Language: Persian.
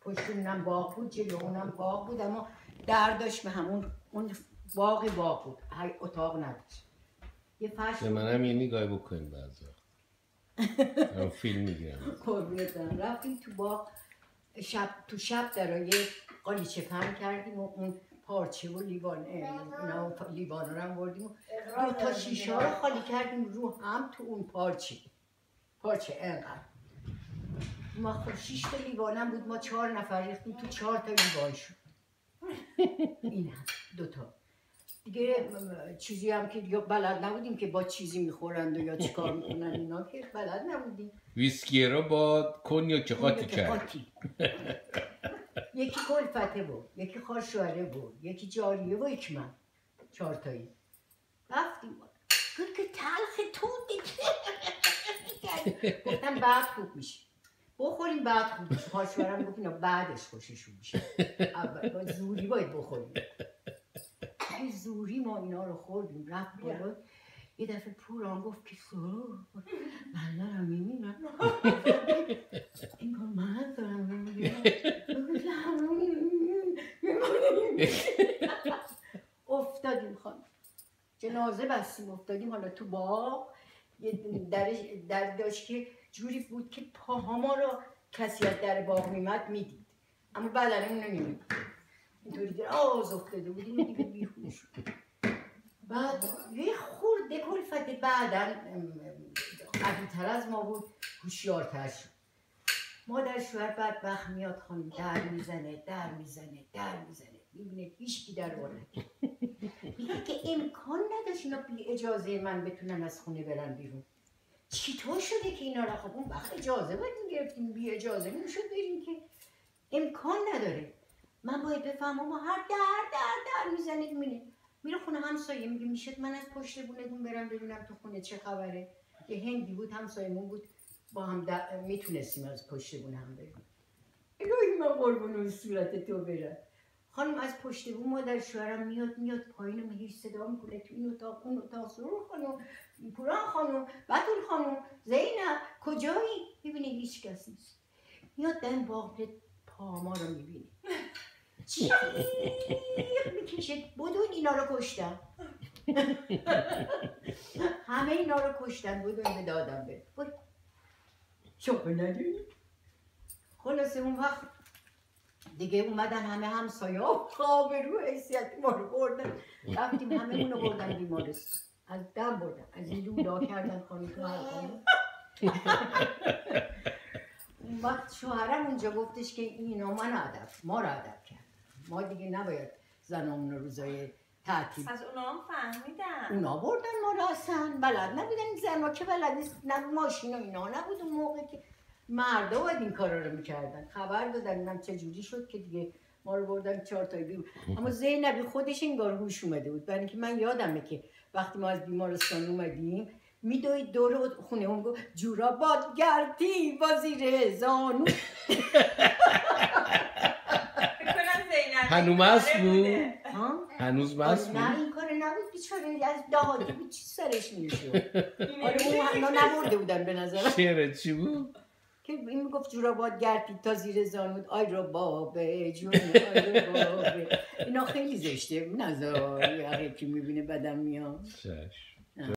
پشت اونم باغ بود، جلو اونم باغ بود، اما در داشت به همون اون باغ بود، اتاق نداشت. یه فرش به منم یه نگاهی بکنیم بعضی وقت فیلم میگیرم. قربونت برم. رفتیم تو باغ، تو شب درای قالیچه پهن کردیم و اون پارچه و لیوان اینا لیوان رو هم بردیم و 2 تا شیشه رو خالی کردیم رو هم تو اون پارچه انقدر. ما خب 6 تا لیوانم بود، ما 4 نفر ریختیم تو 4 تا لیوان شد. این هم 2 تا دیگه. چیزی هم که یا بلد نبودیم که با چیزی میخورند و یا چیکار میکنن اینا که بلد نبودیم. ویسکی رو با کنیاک قاطی کرد. یکی کلفته بود، یکی خاشواره بود، یکی جاریه و یکی من، 4 تایی رفتیم. گفت که تلخ تون گفتم بعد خوب میشه، بخوریم بعد خوب میشه. خاشوارم گفت اینا بعدش خوششون میشه، اول زوری باید بخوریم. زوری ما اینا رو خوردیم. رفت بالا. یه دفعه پوران گفت که من دارم میبینم این کار من دارم میبینم. افتادیم خانم، جنازه بستیم افتادیم. حالا تو باغ در داشت که جوری بود که پاها ما رو کسی از در باغ میمد میدید، اما بدنمون نمیدید. اینطوری که آز افتاده بودیم دیگه بیهوش شد. بعد یه خورده کلفت بعدن قوی‌تر از ما بود، هوشیارتر شد. مادر شوهر بدبخت میاد خانم، در میزنه میبینه هیچکی در وارد. میگه که امکان نداشت اینا بی اجازه من بتونن از خونه برن بیرون. چطور شده که اینا را خب اون وقت اجازه باید میگرفتیم، بی اجازه نمیشد بریم که. امکان نداره. من باید بفهمم ما هر در میزنه میره خونه همسایه، میگه میشد من از پشت بونتون برم ببینم تو خونه چه خبره. یه هندی بود همسایمون بود، با هم میتونستیم از پشت بون هم بریم. الهی من قربون اون صورت تو برم. خانم از پشت بون مادر شوهرم میاد پایین و هیچ صدا میکنه تو این اتاق اون اتاق. سرور خانم، پوران خانم، بطول خانم، زینب کجایی؟ میبینه هیچ کس نیست. میاد در باغ پا ما رو میبینه، چیخ میکشه بدون اینا رو کشتن. همه اینا رو کشتن بدون به دادم بره. شوخه نداری؟ خلاصه اون وقت دیگه اومدن همه همسایه ها آبرو حیثیت ما رو بردن. رفتیم همه اونو بردن بیمارستان، از دم بردن، از این لولا کردن خانم تو حلقانه. اون وقت شوهرم اونجا گفتش که اینا ما رو ادب کرد، ما دیگه نباید زنامون روزای تعطیل. از اونا هم فهمیدن، اونا بردن ما رو اصلا بلد نبودن. زنها که بلد نیست، نه ماشین و اینا نبود اون موقع که مردا باید این کارا رو میکردن. خبر دادن من چه جوری شد که دیگه ما رو بردن 4 تایی بیرون. اما زینبی خودش انگار هوش اومده بود، برای اینکه من یادمه که وقتی ما از بیمارستان اومدیم میدوید دور خونه اون گفت جورابات گردی با زیر زانو. هنوز مست بود؟ هنوز مست بود؟ نه این کار نبود بیچاره، از دهاتی بود چی سرش میشد. آره اون نبرده بودن به نظرم. شعر چی بود؟ که این میگفت جورابات گردید تا زیر زانود، آی رو بابه جون آی رو بابه. اینا خیلی زشته، نذار یه که میبینه بدم میاد.